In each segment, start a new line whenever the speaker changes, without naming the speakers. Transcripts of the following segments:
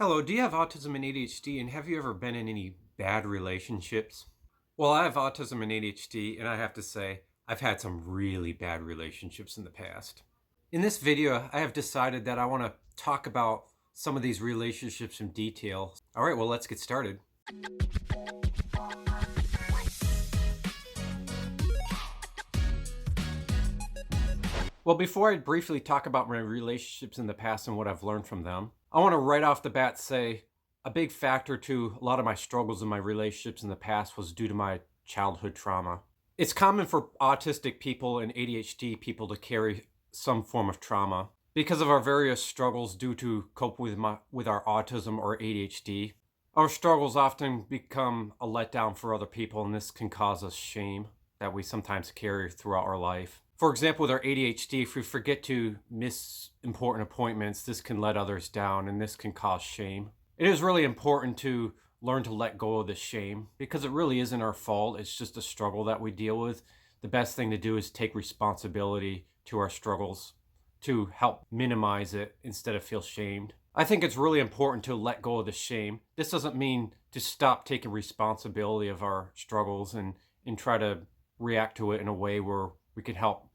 Hello, do you have autism and ADHD, and have you ever been in any bad relationships? Well, I have autism and ADHD, and I have to say, I've had some really bad relationships in the past. In this video, I have decided that I want to talk about some of these relationships in detail. All right, well, let's get started. Well, before I briefly talk about my relationships in the past and what I've learned from them, I want to right off the bat say a big factor to a lot of my struggles in my relationships in the past was due to my childhood trauma. It's common for autistic people and ADHD people to carry some form of trauma because of our various struggles due to cope with our autism or ADHD. Our struggles often become a letdown for other people, and this can cause us shame that we sometimes carry throughout our life. For example, with our ADHD, if we forget to miss important appointments, this can let others down and this can cause shame. It is really important to learn to let go of the shame because it really isn't our fault. It's just a struggle that we deal with. The best thing to do is take responsibility to our struggles to help minimize it instead of feel shamed. I think it's really important to let go of the shame. This doesn't mean to stop taking responsibility of our struggles and try to react to it in a way where we could help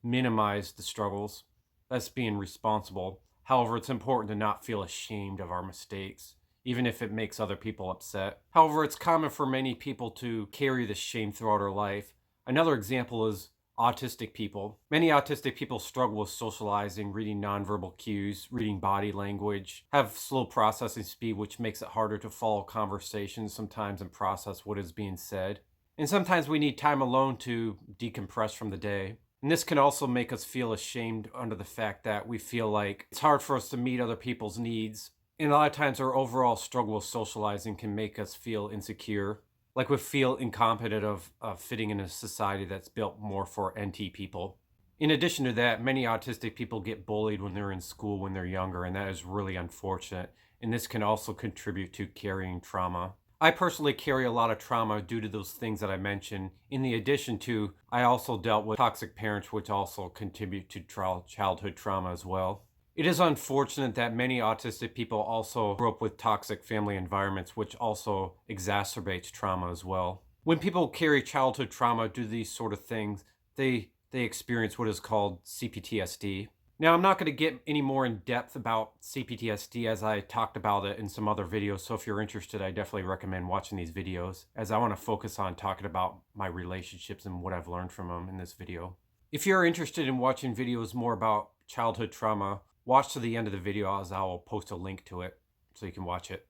minimize the struggles. That's being responsible. However, it's important to not feel ashamed of our mistakes, even if it makes other people upset. However, it's common for many people to carry this shame throughout our life. Another example is autistic people. Many autistic people struggle with socializing, reading nonverbal cues, reading body language, have slow processing speed, which makes it harder to follow conversations sometimes and process what is being said. And sometimes we need time alone to decompress from the day. And this can also make us feel ashamed under the fact that we feel like it's hard for us to meet other people's needs. And a lot of times our overall struggle with socializing can make us feel insecure, like we feel incompetent of fitting in a society that's built more for NT people. In addition to that, many autistic people get bullied when they're in school when they're younger, and that is really unfortunate. And this can also contribute to carrying trauma. I personally carry a lot of trauma due to those things that I mentioned. In the addition to, I also dealt with toxic parents, which also contribute to childhood trauma as well. It is unfortunate that many autistic people also grow up with toxic family environments, which also exacerbates trauma as well. When people carry childhood trauma due to these sort of things, they experience what is called CPTSD. Now, I'm not going to get any more in depth about CPTSD as I talked about it in some other videos. So if you're interested, I definitely recommend watching these videos as I want to focus on talking about my relationships and what I've learned from them in this video. If you're interested in watching videos more about childhood trauma, watch to the end of the video as I will post a link to it so you can watch it.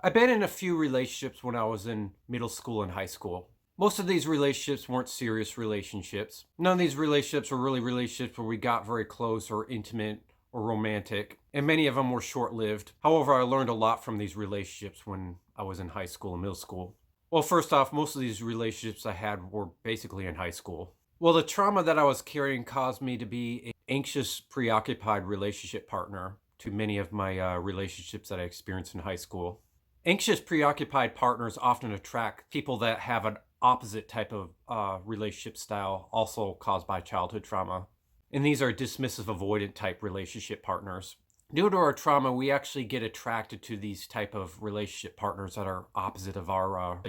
I've been in a few relationships when I was in middle school and high school. Most of these relationships weren't serious relationships. None of these relationships were really relationships where we got very close or intimate or romantic, and many of them were short-lived. However, I learned a lot from these relationships when I was in high school and middle school. Well, first off, most of these relationships I had were basically in high school. Well, the trauma that I was carrying caused me to be an anxious, preoccupied relationship partner to many of my relationships that I experienced in high school. Anxious, preoccupied partners often attract people that have an opposite type of relationship style, also caused by childhood trauma. And these are dismissive, avoidant type relationship partners. Due to our trauma, we actually get attracted to these type of relationship partners that are opposite of our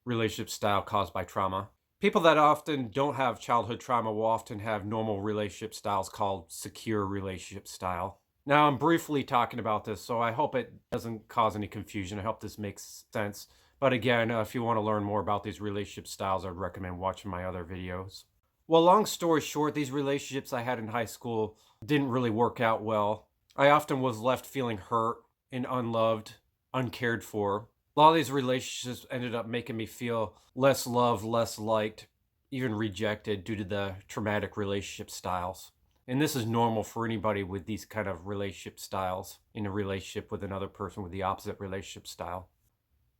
relationship style caused by trauma. People that often don't have childhood trauma will often have normal relationship styles called secure relationship style. Now, I'm briefly talking about this, so I hope it doesn't cause any confusion. I hope this makes sense. But again, if you want to learn more about these relationship styles, I'd recommend watching my other videos. Well, long story short, these relationships I had in high school didn't really work out well. I often was left feeling hurt and unloved, uncared for. A lot of these relationships ended up making me feel less loved, less liked, even rejected due to the traumatic relationship styles. And this is normal for anybody with these kind of relationship styles in a relationship with another person with the opposite relationship style.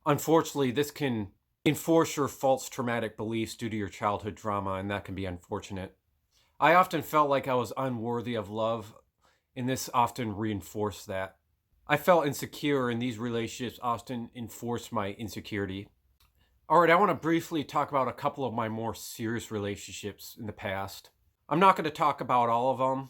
Unfortunately, this can enforce your false traumatic beliefs due to your childhood trauma, and that can be unfortunate. I often felt like I was unworthy of love, and this often reinforced that. I felt insecure, and these relationships often enforced my insecurity. All right, I want to briefly talk about a couple of my more serious relationships in the past. I'm not going to talk about all of them,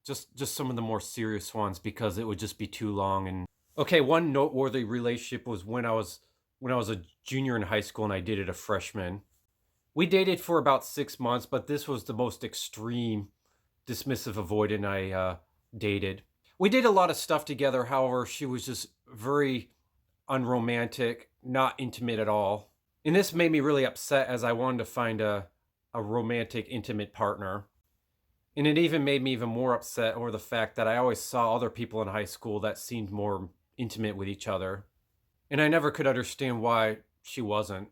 just some of the more serious ones because it would just be too long. And okay, one noteworthy relationship was when I was a junior in high school and I dated a freshman. We dated for about 6 months, but this was the most extreme dismissive avoidant I dated. We did a lot of stuff together. However, she was just very unromantic, not intimate at all. And this made me really upset as I wanted to find a romantic, intimate partner. And it even made me even more upset over the fact that I always saw other people in high school that seemed more intimate with each other. And I never could understand why she wasn't.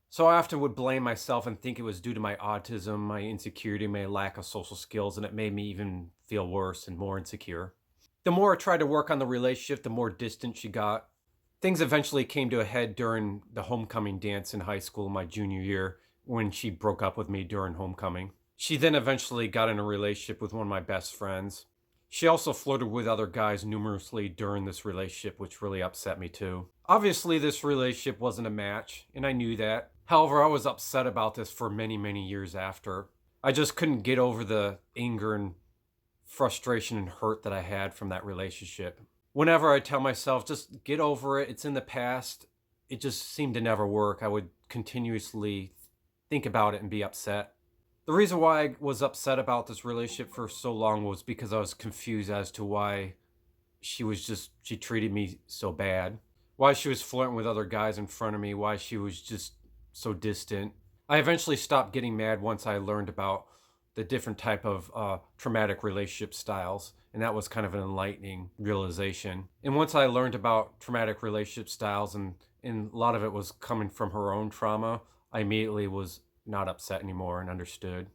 So I often would blame myself and think it was due to my autism, my insecurity, my lack of social skills, and it made me even feel worse and more insecure. The more I tried to work on the relationship, the more distant she got. Things eventually came to a head during the homecoming dance in high school my junior year when she broke up with me during homecoming. She then eventually got in a relationship with one of my best friends. She also flirted with other guys numerously during this relationship, which really upset me too. Obviously, this relationship wasn't a match, and I knew that. However, I was upset about this for many, many years after. I just couldn't get over the anger and frustration and hurt that I had from that relationship. Whenever I tell myself, just get over it, it's in the past, it just seemed to never work. I would continuously think about it and be upset. The reason why I was upset about this relationship for so long was because I was confused as to why she treated me so bad. Why she was flirting with other guys in front of me, why she was just so distant. I eventually stopped getting mad once I learned about the different type of traumatic relationship styles, and that was kind of an enlightening realization. And once I learned about traumatic relationship styles, and a lot of it was coming from her own trauma, I immediately was not upset anymore and understood.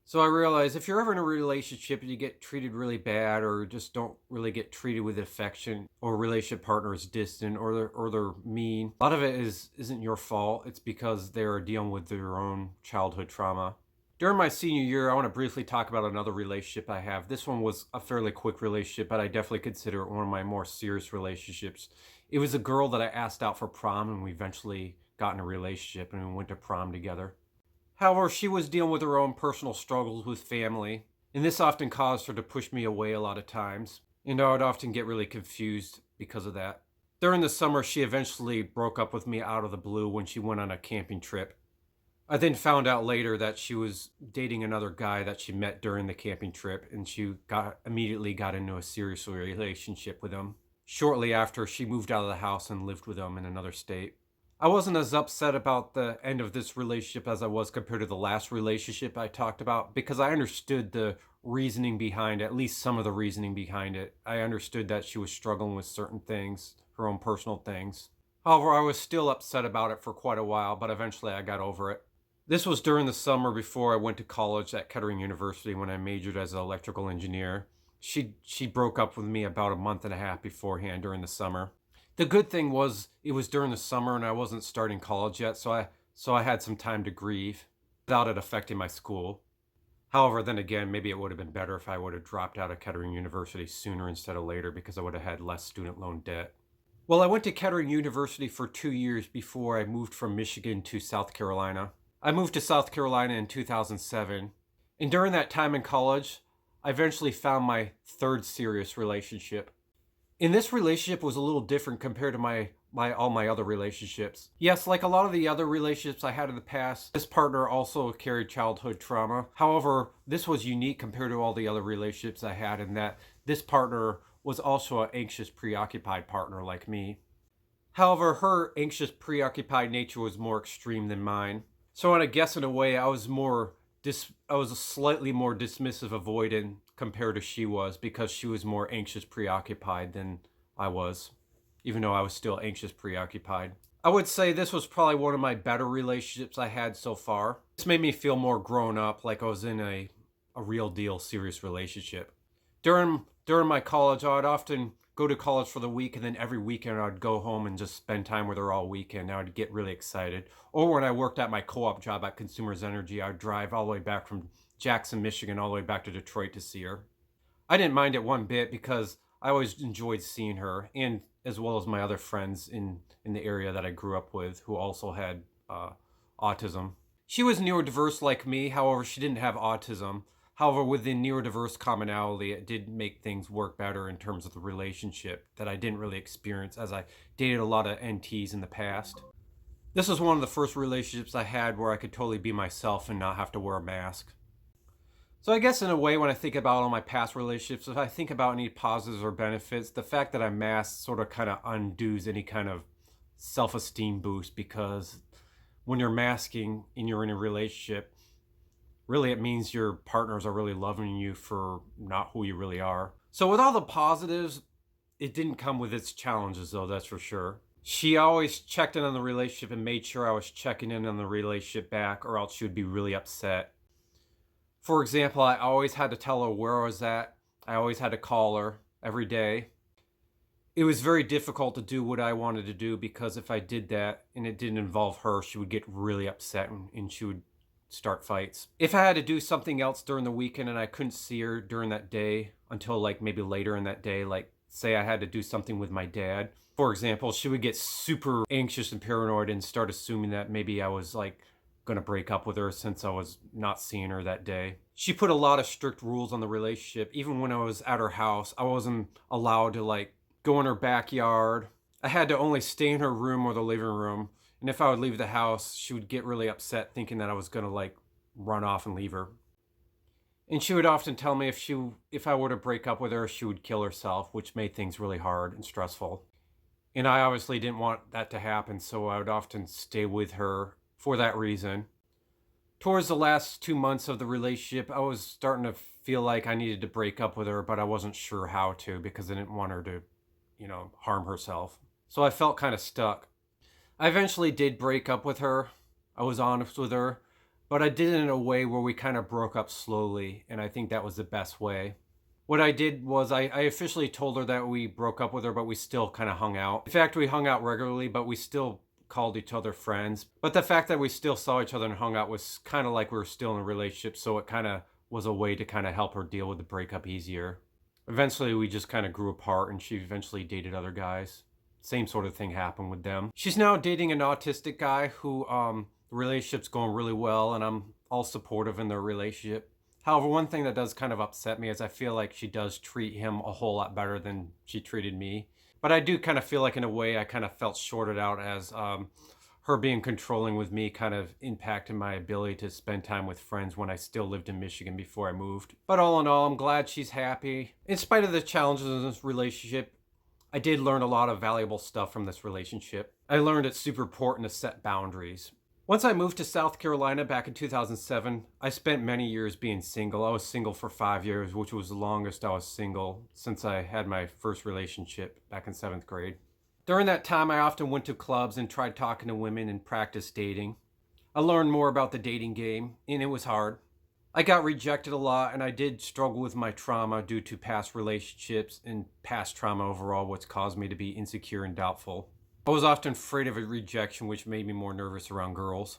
So I realized if you're ever in a relationship and you get treated really bad or just don't really get treated with affection, or a relationship partner is distant, or they're mean, a lot of it isn't your fault. It's because they're dealing with their own childhood trauma. During my senior year, I want to briefly talk about another relationship I have. This one was a fairly quick relationship, but I definitely consider it one of my more serious relationships. It was a girl that I asked out for prom, and we eventually got in a relationship and we went to prom together. However, she was dealing with her own personal struggles with family, and this often caused her to push me away a lot of times, and I would often get really confused because of that. During the summer, she eventually broke up with me out of the blue when she went on a camping trip. I then found out later that she was dating another guy that she met during the camping trip, and she immediately got into a serious relationship with him. Shortly after, she moved out of the house and lived with him in another state. I wasn't as upset about the end of this relationship as I was compared to the last relationship I talked about, because I understood the reasoning behind it, at least some of the reasoning behind it. I understood that she was struggling with certain things, her own personal things. However, I was still upset about it for quite a while, but eventually I got over it. This was during the summer before I went to college at Kettering University when I majored as an electrical engineer. She broke up with me about a month and a half beforehand during the summer. The good thing was it was during the summer and I wasn't starting college yet, so I had some time to grieve without it affecting my school. However, then again, maybe it would have been better if I would have dropped out of Kettering University sooner instead of later, because I would have had less student loan debt. Well, I went to Kettering University for 2 years before I moved from Michigan to South Carolina. I moved to South Carolina in 2007, and during that time in college, I eventually found my third serious relationship. And this relationship was a little different compared to all my other relationships. Yes, like a lot of the other relationships I had in the past, this partner also carried childhood trauma. However, this was unique compared to all the other relationships I had in that this partner was also an anxious, preoccupied partner like me. However, her anxious, preoccupied nature was more extreme than mine. So I guess in a way, I was a slightly more dismissive avoidant compared to she was, because she was more anxious, preoccupied than I was, even though I was still anxious, preoccupied. I would say this was probably one of my better relationships I had so far. This made me feel more grown up, like I was in a real deal, serious relationship. During my college, I would often go to college for the week, and then every weekend I'd go home and just spend time with her all weekend. I would get really excited. Or when I worked at my co-op job at Consumers Energy, I'd drive all the way back from Jackson, Michigan, all the way back to Detroit to see her. I didn't mind it one bit because I always enjoyed seeing her, and as well as my other friends in the area that I grew up with who also had autism. She was neurodiverse like me, however, she didn't have autism. However, with the neurodiverse commonality, it did make things work better in terms of the relationship that I didn't really experience as I dated a lot of NTs in the past. This was one of the first relationships I had where I could totally be myself and not have to wear a mask. So I guess in a way, when I think about all my past relationships, if I think about any positives or benefits, the fact that I'm masked sort of kind of undoes any kind of self-esteem boost, because when you're masking and you're in a relationship, really it means your partners are really loving you for not who you really are. So with all the positives, it didn't come with its challenges though, that's for sure. She always checked in on the relationship and made sure I was checking in on the relationship back, or else she would be really upset. For example, I always had to tell her where I was at. I always had to call her every day. It was very difficult to do what I wanted to do, because if I did that and it didn't involve her, she would get really upset and she would start fights. If I had to do something else during the weekend and I couldn't see her during that day until like maybe later in that day, like say I had to do something with my dad, for example, she would get super anxious and paranoid and start assuming that maybe I was like going to break up with her since I was not seeing her that day. She put a lot of strict rules on the relationship. Even when I was at her house, I wasn't allowed to like go in her backyard. I had to only stay in her room or the living room. And if I would leave the house, she would get really upset thinking that I was going to like run off and leave her. And she would often tell me if I were to break up with her, she would kill herself, which made things really hard and stressful. And I obviously didn't want that to happen, so I would often stay with her for that reason. Towards the last 2 months of the relationship, I was starting to feel like I needed to break up with her, but I wasn't sure how to, because I didn't want her to, harm herself. So I felt kind of stuck. I eventually did break up with her. I was honest with her, but I did it in a way where we kind of broke up slowly, and I think that was the best way. What I did was I officially told her that we broke up with her, but we still kind of hung out. In fact, we hung out regularly, but we still called each other friends. But the fact that we still saw each other and hung out was kind of like we were still in a relationship, so it kind of was a way to kind of help her deal with the breakup easier. Eventually, we just kind of grew apart, and she eventually dated other guys. Same sort of thing happened with them. She's now dating an autistic guy who the relationship's going really well, and I'm all supportive in their relationship. However, one thing that does kind of upset me is I feel like she does treat him a whole lot better than she treated me. But I do kind of feel like in a way I kind of felt shorted out, as her being controlling with me kind of impacted my ability to spend time with friends when I still lived in Michigan before I moved. But all in all, I'm glad she's happy. In spite of the challenges in this relationship, I did learn a lot of valuable stuff from this relationship. I learned it's super important to set boundaries. Once I moved to South Carolina back in 2007, I spent many years being single. I was single for 5 years, which was the longest I was single since I had my first relationship back in 7th grade. During that time, I often went to clubs and tried talking to women and practiced dating. I learned more about the dating game, and it was hard. I got rejected a lot, and I did struggle with my trauma due to past relationships and past trauma overall, which caused me to be insecure and doubtful. I was often afraid of a rejection, which made me more nervous around girls.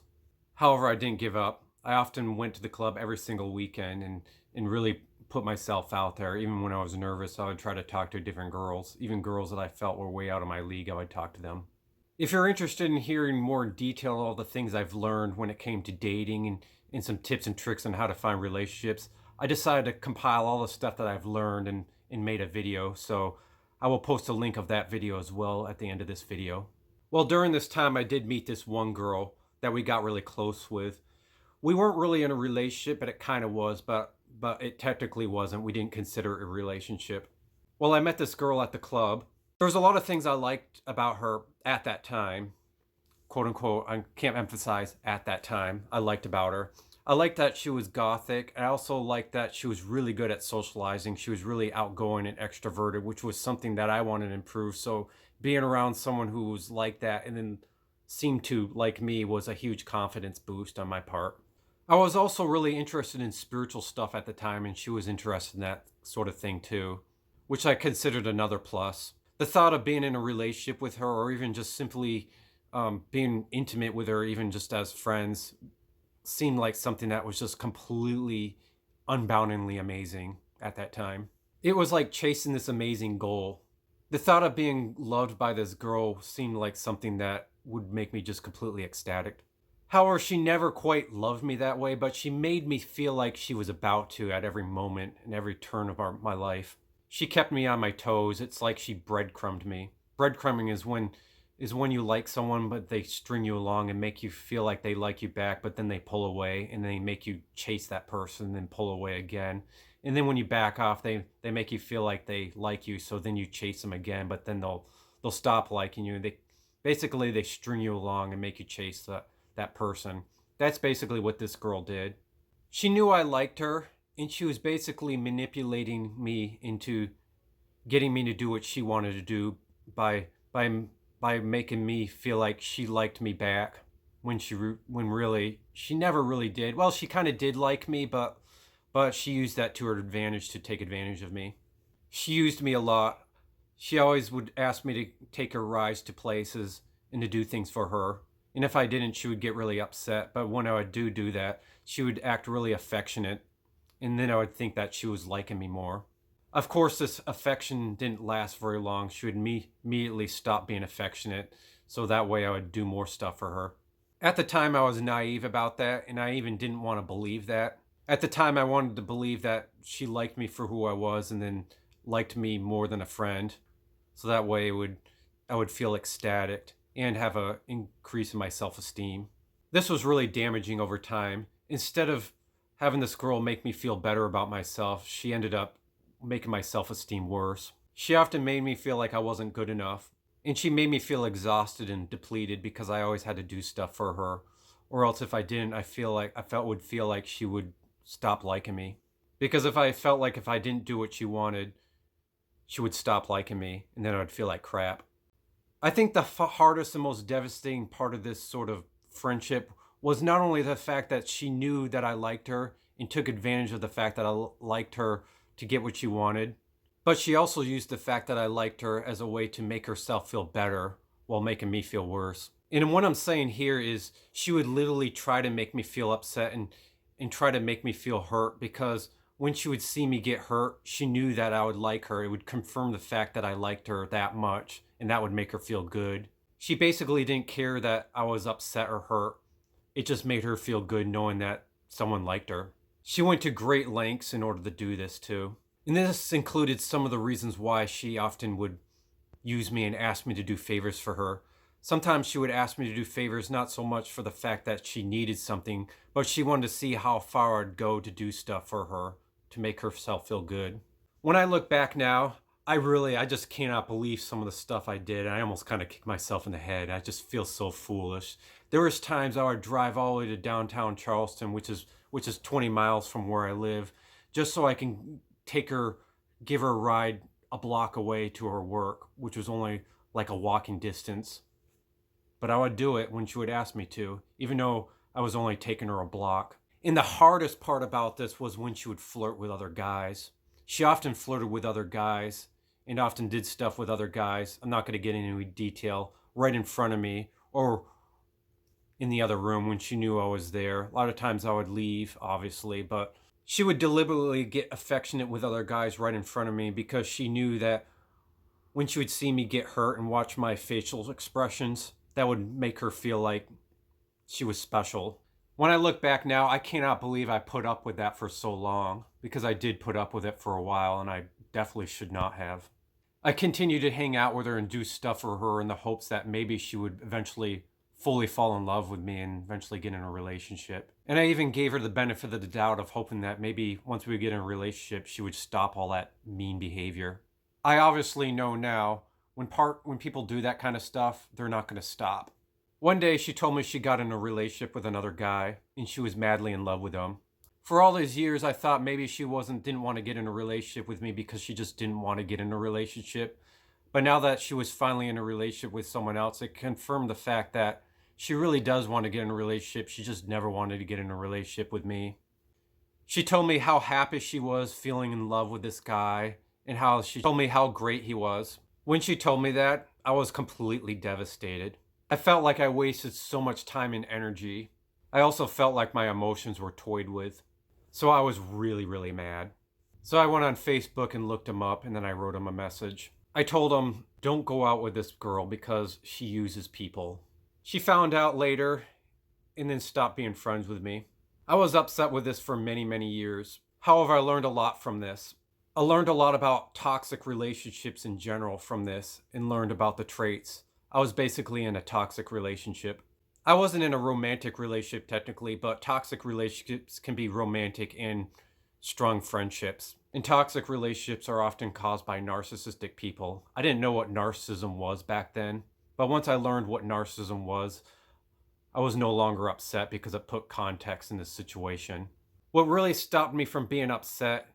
However, I didn't give up. I often went to the club every single weekend and really put myself out there. Even when I was nervous, I would try to talk to different girls. Even girls that I felt were way out of my league, I would talk to them. If you're interested in hearing more in detail all the things I've learned when it came to dating and some tips and tricks on how to find relationships, I decided to compile all the stuff that I've learned and made a video. So I will post a link of that video as well at the end of this video. Well, during this time, I did meet this one girl that we got really close with. We weren't really in a relationship, but it kind of was, but it technically wasn't. We didn't consider it a relationship. Well, I met this girl at the club. There was a lot of things I liked about her at that time, quote unquote. I can't emphasize at that time, I liked about her. I liked that she was gothic. I also liked that she was really good at socializing. She was really outgoing and extroverted, which was something that I wanted to improve. So being around someone who was like that and then seemed to like me was a huge confidence boost on my part. I was also really interested in spiritual stuff at the time, and she was interested in that sort of thing too, which I considered another plus. The thought of being in a relationship with her, or even just simply being intimate with her, even just as friends, seemed like something that was just completely unboundingly amazing at that time. It was like chasing this amazing goal. The thought of being loved by this girl seemed like something that would make me just completely ecstatic. However, she never quite loved me that way, but she made me feel like she was about to at every moment and every turn of my life. She kept me on my toes. It's like she breadcrumbed me. Breadcrumbing is when you like someone, but they string you along and make you feel like they like you back, but then they pull away and they make you chase that person and then pull away again. And then when you back off, they make you feel like they like you, so then you chase them again, but then they'll stop liking you. They string you along and make you chase that person. That's basically what this girl did. She knew I liked her, and she was basically manipulating me into getting me to do what she wanted to do by by by making me feel like she liked me back when really she never really did. Well, she kind of did like me, but she used that to her advantage to take advantage of me. She used me a lot. She always would ask me to take her rides to places and to do things for her. And if I didn't, she would get really upset. But when I would do that, she would act really affectionate. And then I would think that she was liking me more. Of course, this affection didn't last very long. She would immediately stop being affectionate. So that way I would do more stuff for her. At the time, I was naive about that. And I even didn't want to believe that. At the time, I wanted to believe that she liked me for who I was and then liked me more than a friend. So that way I would feel ecstatic and have a increase in my self-esteem. This was really damaging over time. Instead of having this girl make me feel better about myself, she ended up making my self-esteem worse. She often made me feel like I wasn't good enough, and she made me feel exhausted and depleted because I always had to do stuff for her. Or else if I didn't, would feel like she would stop liking me. Because if I felt like if I didn't do what she wanted, she would stop liking me, and then I would feel like crap. I think the hardest and most devastating part of this sort of friendship was not only the fact that she knew that I liked her and took advantage of the fact that I liked her to get what she wanted, but she also used the fact that I liked her as a way to make herself feel better while making me feel worse. And what I'm saying here is she would literally try to make me feel upset and try to make me feel hurt because when she would see me get hurt, she knew that I would like her. It would confirm the fact that I liked her that much, and that would make her feel good. She basically didn't care that I was upset or hurt. It just made her feel good knowing that someone liked her. She went to great lengths in order to do this too. And this included some of the reasons why she often would use me and ask me to do favors for her. Sometimes she would ask me to do favors not so much for the fact that she needed something, but she wanted to see how far I'd go to do stuff for her to make herself feel good. When I look back now, I just cannot believe some of the stuff I did. I almost kind of kick myself in the head. I just feel so foolish. There was times I would drive all the way to downtown Charleston, which is 20 miles from where I live, just so I can give her a ride a block away to her work, which was only like a walking distance. But I would do it when she would ask me to, even though I was only taking her a block. And the hardest part about this was when she would flirt with other guys. She often flirted with other guys and often did stuff with other guys. I'm not going to get into any detail, right in front of me or in the other room when she knew I was there. A lot of times I would leave, obviously, but she would deliberately get affectionate with other guys right in front of me because she knew that when she would see me get hurt and watch my facial expressions, that would make her feel like she was special. When I look back now, I cannot believe I put up with that for so long, because I did put up with it for a while and I definitely should not have. I continued to hang out with her and do stuff for her in the hopes that maybe she would eventually fully fall in love with me and eventually get in a relationship. And I even gave her the benefit of the doubt of hoping that maybe once we get in a relationship, she would stop all that mean behavior. I obviously know now when people do that kind of stuff, they're not going to stop. One day she told me she got in a relationship with another guy and she was madly in love with him. For all these years, I thought maybe she didn't want to get in a relationship with me because she just didn't want to get in a relationship. But now that she was finally in a relationship with someone else, it confirmed the fact that she really does want to get in a relationship. She just never wanted to get in a relationship with me. She told me how happy she was feeling in love with this guy and how she told me how great he was. When she told me that, I was completely devastated. I felt like I wasted so much time and energy. I also felt like my emotions were toyed with. So I was really, really mad. So I went on Facebook and looked him up, and then I wrote him a message. I told him, don't go out with this girl because she uses people. She found out later, and then stopped being friends with me. I was upset with this for many, many years. However, I learned a lot from this. I learned a lot about toxic relationships in general from this and learned about the traits. I was basically in a toxic relationship. I wasn't in a romantic relationship technically, but toxic relationships can be romantic and strong friendships. And toxic relationships are often caused by narcissistic people. I didn't know what narcissism was back then, but once I learned what narcissism was, I was no longer upset because it put context in the situation. What really stopped me from being upset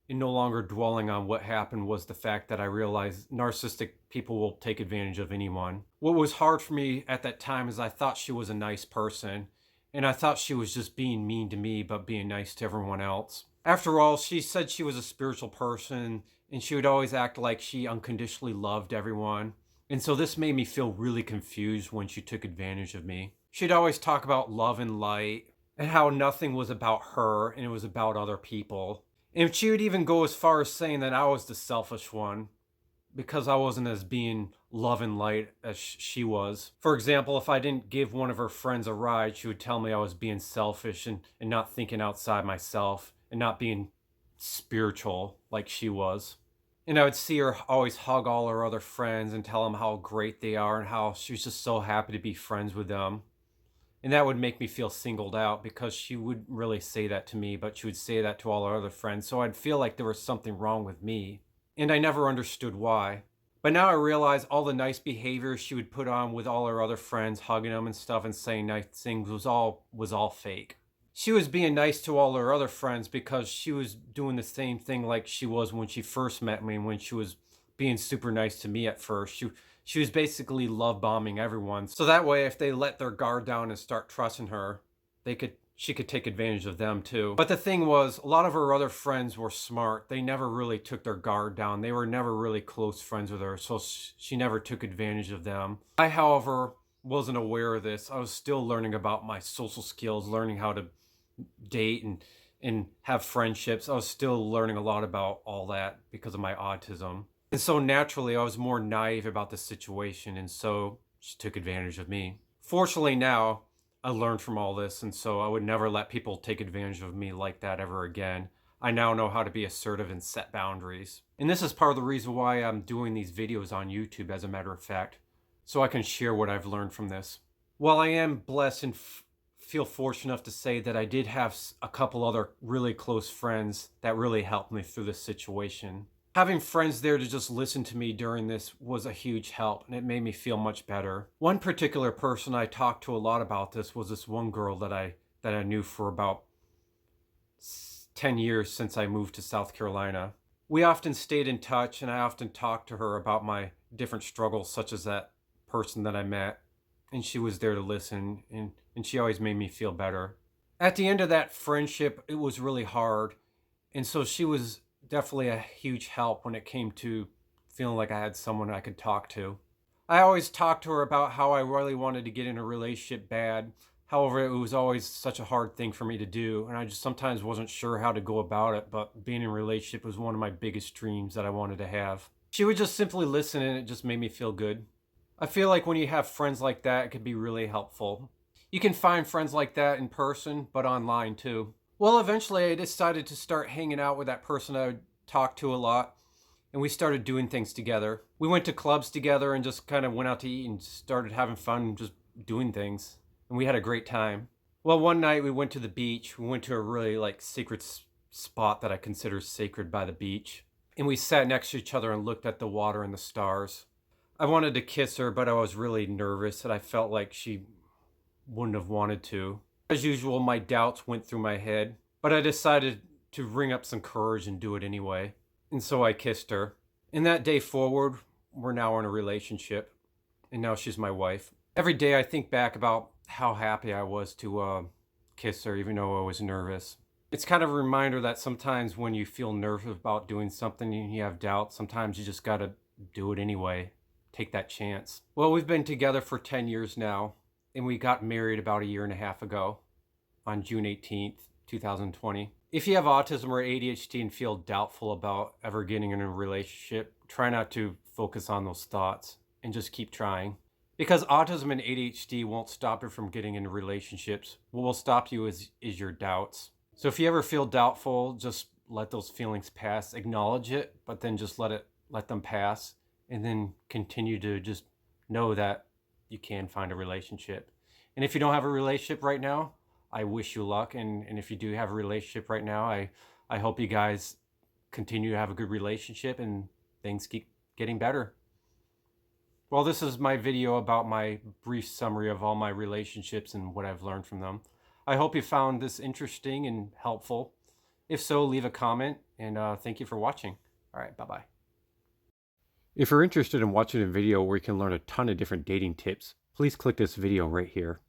and no longer dwelling on what happened was the fact that I realized narcissistic people will take advantage of anyone. What was hard for me at that time is I thought she was a nice person, and I thought she was just being mean to me but being nice to everyone else. After all, she said she was a spiritual person, and she would always act like she unconditionally loved everyone. And so this made me feel really confused when she took advantage of me. She'd always talk about love and light, and how nothing was about her and it was about other people. And she would even go as far as saying that I was the selfish one because I wasn't as being love and light as she was. For example, if I didn't give one of her friends a ride, she would tell me I was being selfish and not thinking outside myself and not being spiritual like she was. And I would see her always hug all her other friends and tell them how great they are and how she was just so happy to be friends with them. And that would make me feel singled out because she wouldn't really say that to me, but she would say that to all her other friends. So I'd feel like there was something wrong with me. And I never understood why. But now I realize all the nice behavior she would put on with all her other friends, hugging them and stuff and saying nice things was all fake. She was being nice to all her other friends because she was doing the same thing like she was when she first met me and when she was being super nice to me at first. She was basically love bombing everyone. So that way, if they let their guard down and start trusting her, she could take advantage of them too. But the thing was, a lot of her other friends were smart. They never really took their guard down. They were never really close friends with her, so she never took advantage of them. I, however, wasn't aware of this. I was still learning about my social skills, learning how to date and have friendships. I was still learning a lot about all that because of my autism. And so naturally, I was more naive about the situation, and so she took advantage of me. Fortunately now, I learned from all this, and so I would never let people take advantage of me like that ever again. I now know how to be assertive and set boundaries. And this is part of the reason why I'm doing these videos on YouTube, as a matter of fact, so I can share what I've learned from this. While I am blessed and feel fortunate enough to say that I did have a couple other really close friends that really helped me through this situation. Having friends there to just listen to me during this was a huge help, and it made me feel much better. One particular person I talked to a lot about this was this one girl that I knew for about 10 years since I moved to South Carolina. We often stayed in touch, and I often talked to her about my different struggles, such as that person that I met, and she was there to listen, and she always made me feel better. At the end of that friendship, it was really hard, and so she was definitely a huge help when it came to feeling like I had someone I could talk to. I always talked to her about how I really wanted to get in a relationship bad. However, it was always such a hard thing for me to do, and I just sometimes wasn't sure how to go about it, but being in a relationship was one of my biggest dreams that I wanted to have. She would just simply listen, and it just made me feel good. I feel like when you have friends like that, it could be really helpful. You can find friends like that in person, but online too. Well, eventually I decided to start hanging out with that person I would talk to a lot, and we started doing things together. We went to clubs together and just kind of went out to eat and started having fun just doing things, and we had a great time. Well, one night we went to the beach. We went to a really secret spot that I consider sacred by the beach, and we sat next to each other and looked at the water and the stars. I wanted to kiss her, but I was really nervous and I felt like she wouldn't have wanted to. As usual, my doubts went through my head, but I decided to bring up some courage and do it anyway. And so I kissed her. And that day forward, we're now in a relationship, and now she's my wife. Every day I think back about how happy I was to kiss her, even though I was nervous. It's kind of a reminder that sometimes when you feel nervous about doing something and you have doubts, sometimes you just gotta do it anyway. Take that chance. Well, we've been together for 10 years now, and we got married about a year and a half ago on June 18th, 2020. If you have autism or ADHD and feel doubtful about ever getting in a relationship, try not to focus on those thoughts and just keep trying. Because autism and ADHD won't stop you from getting into relationships. What will stop you is your doubts. So if you ever feel doubtful, just let those feelings pass, acknowledge it, but then just let them pass, and then continue to just know that you can find a relationship. And if you don't have a relationship right now, I wish you luck. And if you do have a relationship right now, I hope you guys continue to have a good relationship and things keep getting better. Well, this is my video about my brief summary of all my relationships and what I've learned from them. I hope you found this interesting and helpful. If so, leave a comment, and thank you for watching. All right, bye-bye. If you're interested in watching a video where you can learn a ton of different dating tips, please click this video right here.